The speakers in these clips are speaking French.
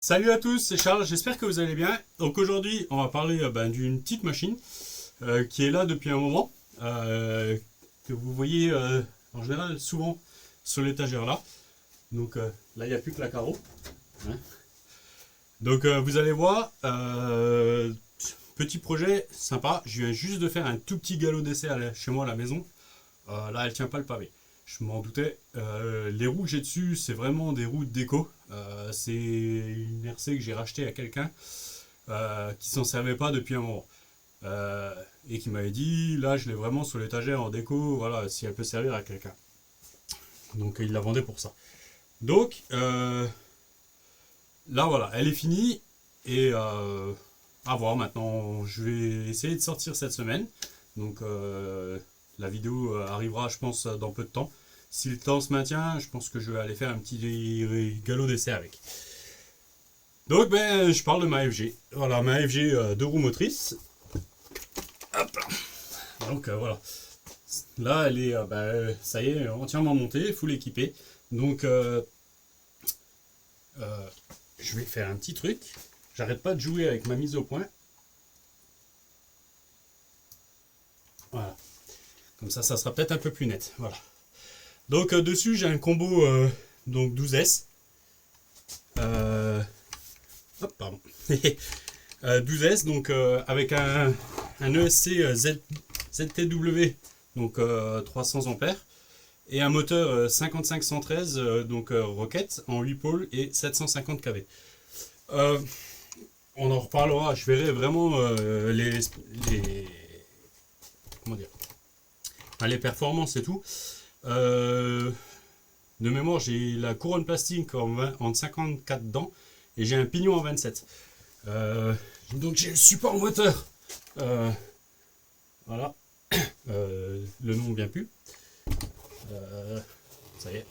Salut à tous, c'est Charles, j'espère que vous allez bien. Donc aujourd'hui, on va parler d'une petite machine qui est là depuis un moment, que vous voyez en général souvent sur l'étagère là. Donc là, il n'y a plus que la carreau, hein. Donc vous allez voir, petit projet sympa. Je viens juste de faire un tout petit galop d'essai chez moi à la maison. Là, elle tient pas le pavé. Je m'en doutais. Les roues que j'ai dessus, c'est vraiment des roues de déco. C'est une RC que j'ai rachetée à quelqu'un qui s'en servait pas depuis un moment. Et qui m'avait dit, là, je l'ai vraiment sur l'étagère en déco, voilà, si elle peut servir à quelqu'un. Donc, il la vendait pour ça. Donc, là, voilà, elle est finie. Et à voir maintenant. Je vais essayer de sortir cette semaine. Donc, la vidéo arrivera, je pense, dans peu de temps. Si le temps se maintient, je pense que je vais aller faire un petit galop d'essai avec. Donc, je parle de ma FG. Voilà, ma FG 2 roues motrices. Hop là. Donc, voilà. Là, elle est, ça y est, entièrement montée, full équipée. Donc, je vais faire un petit truc. J'arrête pas de jouer avec ma mise au point. Voilà. Comme ça sera peut-être un peu plus net. Voilà. Donc dessus, j'ai un combo donc 12S. Hop, pardon. 12S, donc avec un ESC ZTW, donc 300 ampères, et un moteur 5513, donc Rocket, en 8 pôles et 750 kV. On en reparlera, je verrai vraiment comment dire, les performances et tout. De mémoire, j'ai la couronne plastique en 54 dents et j'ai un pignon en 27. Donc j'ai le support moteur. Voilà. Le nom ne vient plus. Ça y est.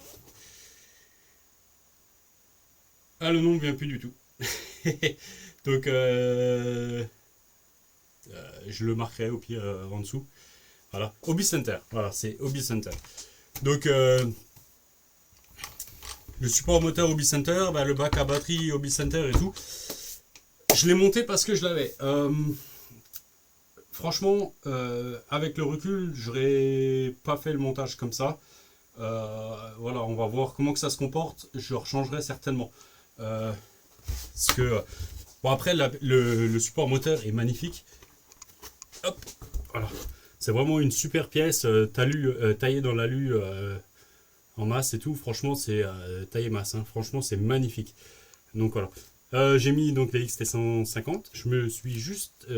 Ah, le nom ne vient plus du tout. Donc je le marquerai au pire en dessous. Voilà. Hobby Center. Voilà, c'est Hobby Center. Donc le support moteur Hobby Center, le bac à batterie Hobby Center et tout. Je l'ai monté parce que je l'avais. Franchement, avec le recul, j'aurais pas fait le montage comme ça. Voilà, on va voir comment que ça se comporte. Je rechangerai certainement. Parce que bon, après le support moteur est magnifique. Hop, voilà. C'est vraiment une super pièce taillée dans l'alu en masse et tout. Franchement, c'est taillé masse, hein. Franchement, c'est magnifique. Donc voilà. J'ai mis donc les XT150.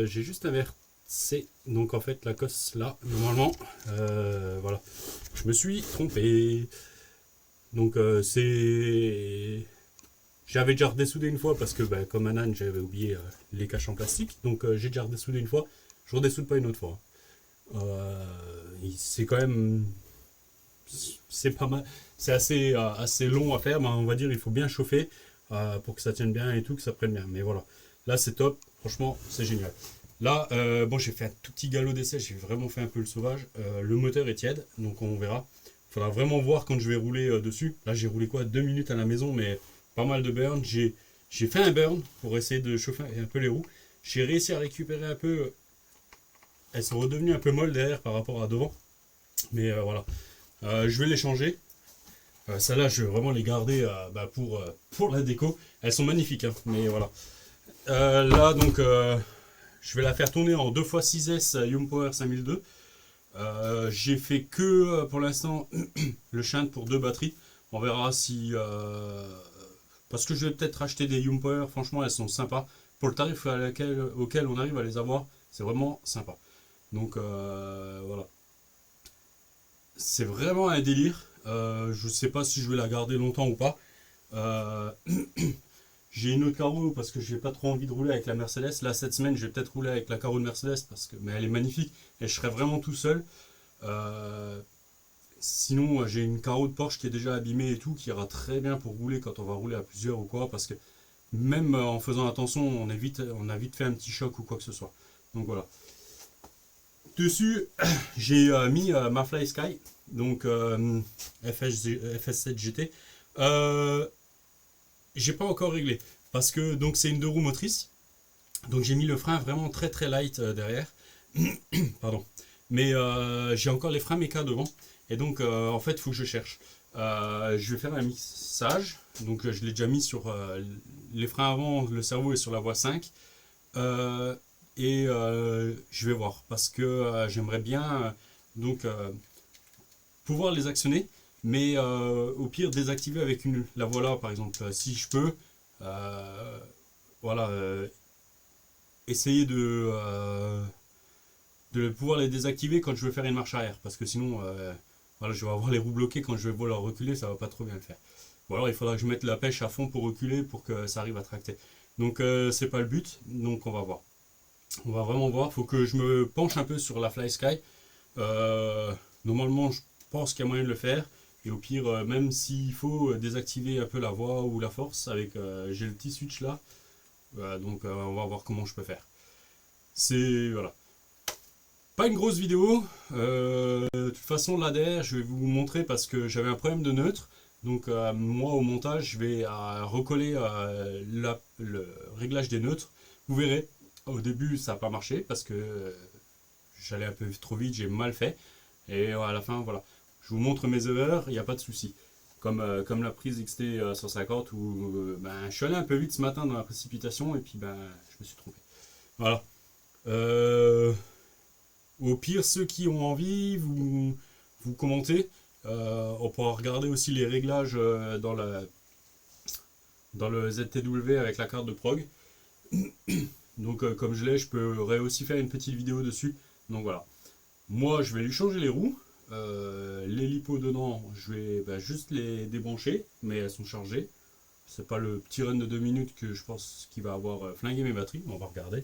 J'ai juste inversé. Donc en fait, la cosse là, normalement, voilà. Je me suis trompé. Donc j'avais déjà redessoudé une fois parce que comme un âne, j'avais oublié les caches en plastique. Donc j'ai déjà redessoudé une fois. Je redessoude pas une autre fois. C'est quand même, c'est pas mal, c'est assez long à faire, mais on va dire il faut bien chauffer pour que ça tienne bien et tout, que ça prenne bien. Mais voilà, là c'est top, franchement c'est génial. Là, bon, j'ai fait un tout petit galop d'essai, j'ai vraiment fait un peu le sauvage. Le moteur est tiède, donc on verra. Il faudra vraiment voir quand je vais rouler dessus. Là j'ai roulé quoi, 2 minutes à la maison, mais pas mal de burn. J'ai fait un burn pour essayer de chauffer un peu les roues. J'ai réussi à récupérer un peu. Elles sont redevenues un peu molles derrière par rapport à devant. Mais voilà. Je vais les changer. Celles-là, je vais vraiment les garder pour la déco. Elles sont magnifiques, hein, mais voilà. Là, donc, je vais la faire tourner en 2x6S Power 5002. J'ai fait que, pour l'instant, le shunt pour 2 batteries. On verra si... parce que je vais peut-être acheter des Power. Franchement, elles sont sympas. Pour le tarif auquel on arrive à les avoir, c'est vraiment sympa. Donc voilà. C'est vraiment un délire. Je sais pas si je vais la garder longtemps ou pas. J'ai une autre carreau parce que j'ai pas trop envie de rouler avec la Mercedes. Là cette semaine je vais peut-être rouler avec la carreau de Mercedes parce que elle est magnifique et je serai vraiment tout seul. Sinon j'ai une carreau de Porsche qui est déjà abîmée et tout, qui ira très bien pour rouler quand on va rouler à plusieurs ou quoi, parce que même en faisant attention on a vite fait un petit choc ou quoi que ce soit. Donc voilà. Dessus, j'ai mis ma Fly Sky, donc FS7 GT. J'ai pas encore réglé. parce que donc c'est une 2 roues motrices. Donc j'ai mis le frein vraiment très très light derrière. Pardon. Mais j'ai encore les freins méca devant. Et donc en fait il faut que je cherche. Je vais faire un mixage. Donc je l'ai déjà mis sur les freins avant, le cerveau est sur la voie 5. Je vais voir parce que j'aimerais bien donc pouvoir les actionner. Mais au pire désactiver avec la voie là par exemple. Si je peux. Voilà. Essayer de pouvoir les désactiver quand je veux faire une marche arrière parce que sinon voilà, je vais avoir les roues bloquées quand je vais vouloir reculer, ça va pas trop bien le faire. Ou alors il faudra que je mette la pêche à fond pour reculer pour que ça arrive à tracter. Donc c'est pas le but, donc on va voir. On va vraiment voir, faut que je me penche un peu sur la Fly Sky. Normalement je pense qu'il y a moyen de le faire. Et au pire, même s'il faut désactiver un peu la voie ou la force, avec j'ai le petit switch là. Donc on va voir comment je peux faire. C'est voilà. Pas une grosse vidéo. De toute façon, l'ADR, je vais vous montrer parce que j'avais un problème de neutre. Donc, moi, au montage, je vais recoller le réglage des neutres. Vous verrez, au début, ça n'a pas marché parce que j'allais un peu trop vite, j'ai mal fait. Et à la fin, voilà. Je vous montre mes erreurs, il n'y a pas de souci. Comme la prise XT 150 où je suis allé un peu vite ce matin dans la précipitation et puis je me suis trompé. Voilà. Au pire, ceux qui ont envie, vous commentez. On pourra regarder aussi les réglages dans le ZTW avec la carte de prog. Donc comme je l'ai, je pourrais aussi faire une petite vidéo dessus. Donc voilà. Moi, je vais lui changer les roues. Les lipos dedans, je vais juste les débrancher, mais elles sont chargées. C'est pas le petit run de 2 minutes que je pense qu'il va avoir flingué mes batteries. On va regarder.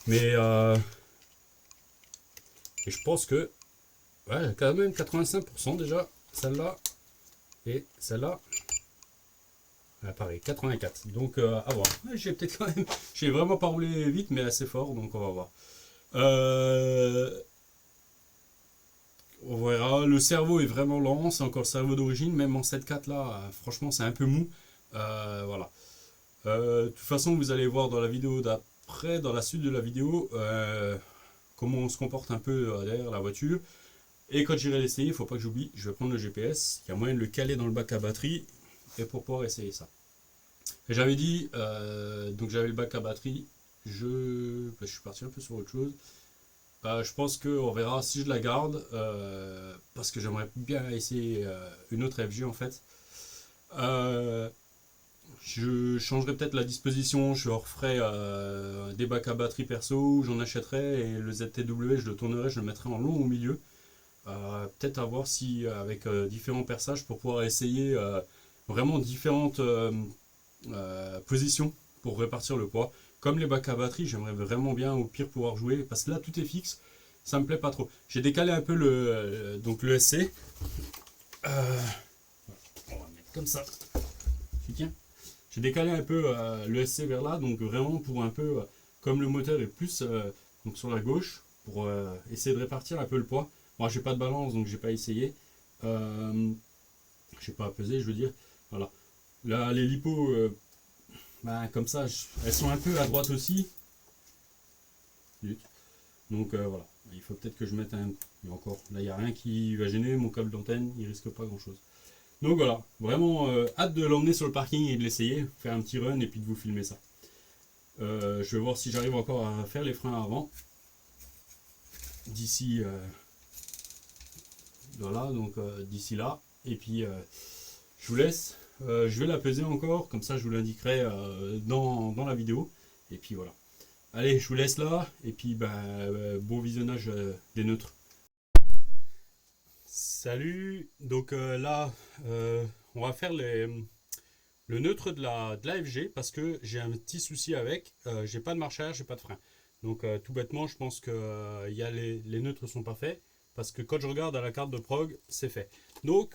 Mais et je pense que ouais, quand même 85% déjà, celle-là et celle-là. Ah, pareil, 84. Donc à voir. J'ai peut-être quand même. J'ai vraiment pas roulé vite, mais assez fort, donc on va voir. On verra. Le cerveau est vraiment lent, c'est encore le cerveau d'origine, même en 7.4 là, franchement c'est un peu mou. Voilà. De toute façon, vous allez voir dans la vidéo d'après, dans la suite de la vidéo, comment on se comporte un peu derrière la voiture. Et quand j'irai l'essayer, il ne faut pas que j'oublie, je vais prendre le GPS. Il y a moyen de le caler dans le bac à batterie et pour pouvoir essayer ça. Et j'avais dit, donc j'avais le bac à batterie, je suis parti un peu sur autre chose. Je pense qu'on verra si je la garde, parce que j'aimerais bien essayer une autre FG en fait. Je changerai peut-être la disposition, je referai des bacs à batterie perso, j'en achèterai et le ZTW je le tournerai, je le mettrai en long au milieu. Peut-être à voir si avec différents perçages pour pouvoir essayer vraiment différentes positions pour répartir le poids. Comme les bacs à batterie, j'aimerais vraiment bien au pire pouvoir jouer parce que là tout est fixe, ça me plaît pas trop. J'ai décalé un peu donc le SC. On va mettre comme ça. Tu tiens. J'ai décalé un peu le SC vers là, donc vraiment pour un peu, comme le moteur est plus donc sur la gauche, pour essayer de répartir un peu le poids. Moi j'ai pas de balance donc j'ai pas essayé. J'ai pas à peser, je veux dire. Voilà. Là les lipos, comme ça, elles sont un peu à droite aussi. Donc voilà. Il faut peut-être que je mette un. Et encore, là il n'y a rien qui va gêner, mon câble d'antenne, il risque pas grand chose. Donc voilà, vraiment hâte de l'emmener sur le parking et de l'essayer, faire un petit run et puis de vous filmer ça. Je vais voir si j'arrive encore à faire les freins avant. D'ici voilà, donc d'ici là. Et puis je vous laisse. Je vais la peser encore, comme ça je vous l'indiquerai dans la vidéo. Et puis voilà. Allez, je vous laisse là. Et puis bon visionnage des neutres. Salut, donc là on va faire le neutre de la FG parce que j'ai un petit souci avec, j'ai pas de marche arrière, j'ai pas de frein. Donc tout bêtement je pense que les neutres sont pas faits parce que quand je regarde à la carte de prog c'est fait. Donc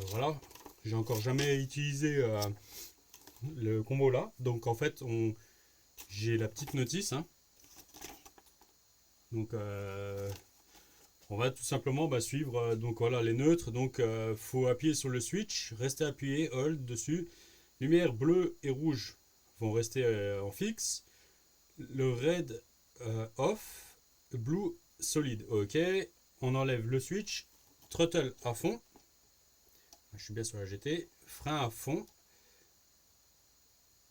voilà, j'ai encore jamais utilisé le combo là. Donc en fait j'ai la petite notice hein. Donc on va tout simplement suivre donc voilà les neutres. Donc faut appuyer sur le switch, rester appuyé, hold dessus, lumière bleue et rouge vont rester en fixe. Le red off, blue solide. Ok. On enlève le switch. Throttle à fond. Je suis bien sur la GT. Frein à fond.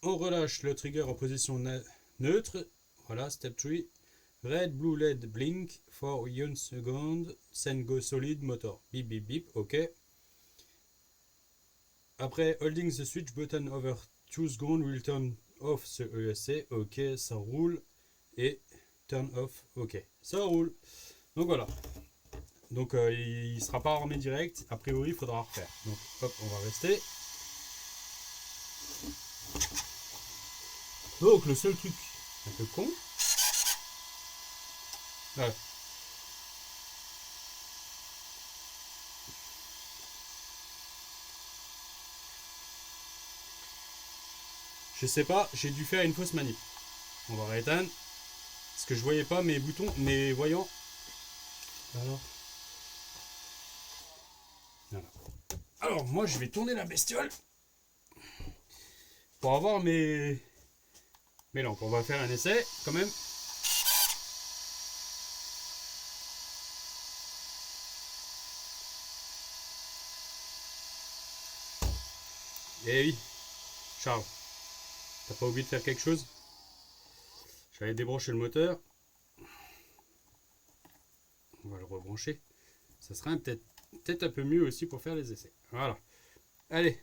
On relâche le trigger en position neutre. Voilà, step 3. Red, blue, LED, blink for 1 second. Then go solid motor. Bip, bip, bip. Ok. Après, holding the switch button over 2 seconds will turn off the ESC. Ok, ça roule. Et turn off. Ok, ça roule. Donc voilà. Donc il ne sera pas armé direct. A priori, il faudra refaire. Donc hop, on va rester. Donc le seul truc un peu con. Voilà. Je sais pas, j'ai dû faire une fausse manip. On va rééteindre. Parce que je voyais pas mes boutons, mes voyants. Alors. Voilà. Alors moi je vais tourner la bestiole. Pour avoir mes lampes. On va faire un essai quand même. Eh oui, Charles, t'as pas oublié de faire quelque chose? J'allais débrancher le moteur. On va le rebrancher. Ça sera peut-être un peu mieux aussi pour faire les essais. Voilà. Allez.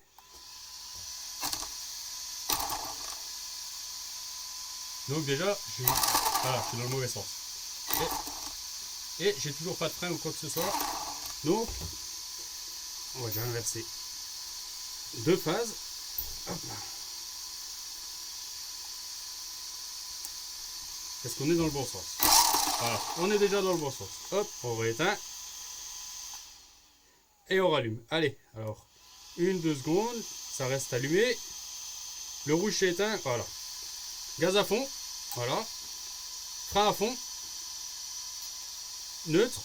Donc déjà, voilà, je suis dans le mauvais sens. Et j'ai toujours pas de frein ou quoi que ce soit. Donc, on va déjà inverser 2 phases. Hop là. Est-ce qu'on est dans le bon sens? Voilà, on est déjà dans le bon sens. Hop, on rééteint. Et on rallume. Allez, alors, 1-2 secondes. Ça reste allumé. Le rouge s'est éteint. Voilà. Gaz à fond. Voilà. Frein à fond. Neutre.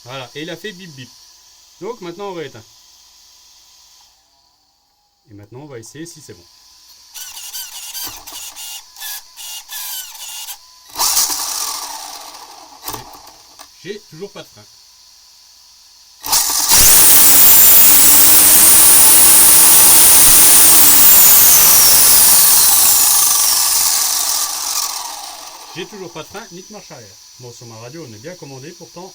Voilà. Et il a fait bip bip. Donc maintenant on rééteint. Et maintenant on va essayer si c'est bon. J'ai toujours pas de frein. J'ai toujours pas de frein ni de marche arrière. Bon, sur ma radio on est bien commandé pourtant.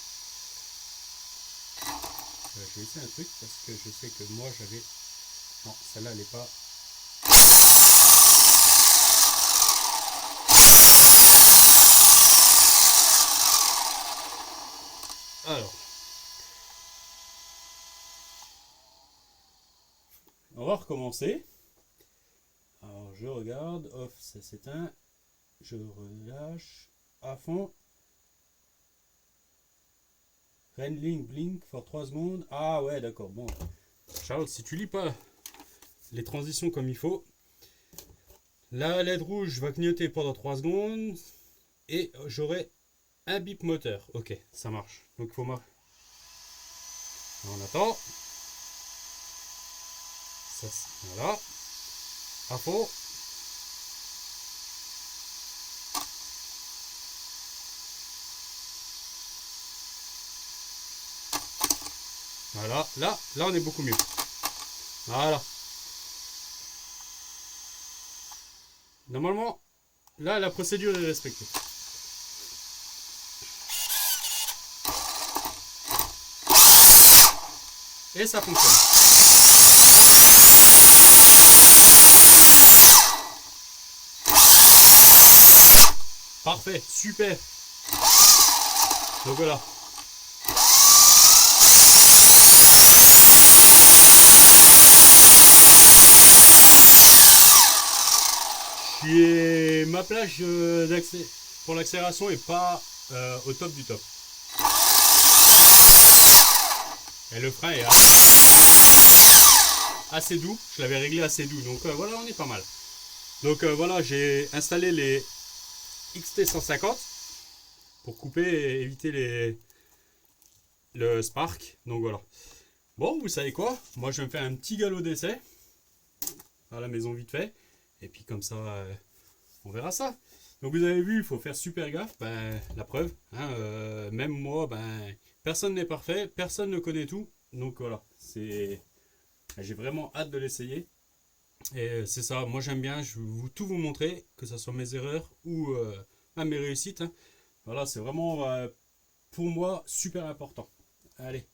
Je vais essayer un truc parce que je sais que moi j'avais... Non, celle-là elle est pas... Alors. On va recommencer. Alors je regarde, off, ça s'éteint. Je relâche à fond. Handling blink for 3 secondes. Ah ouais, d'accord. Bon, Charles, si tu lis pas les transitions comme il faut, la LED rouge va clignoter pendant 3 secondes et j'aurai un bip moteur. Ok, ça marche. Donc il faut on attend. Ça, voilà. À fond. Voilà, là on est beaucoup mieux. Voilà. Normalement, là la procédure est respectée. Et ça fonctionne. Parfait, super. Donc voilà. Ma plage pour l'accélération est pas au top du top. Et le frein est assez doux. Je l'avais réglé assez doux. Donc voilà, on est pas mal. Donc voilà, j'ai installé les XT150 pour couper et éviter le spark. Donc voilà. Bon, vous savez quoi? Moi, je vais me faire un petit galop d'essai. à la maison vite fait. Et puis comme ça, on verra ça. Donc vous avez vu, il faut faire super gaffe. Ben, la preuve, hein, même moi, ben, personne n'est parfait, personne ne connaît tout. Donc voilà, j'ai vraiment hâte de l'essayer. Et c'est ça, moi j'aime bien, je veux tout vous montrer, que ce soit mes erreurs ou même mes réussites, hein. Voilà, c'est vraiment pour moi super important. Allez,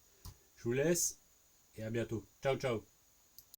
je vous laisse et à bientôt. Ciao, ciao.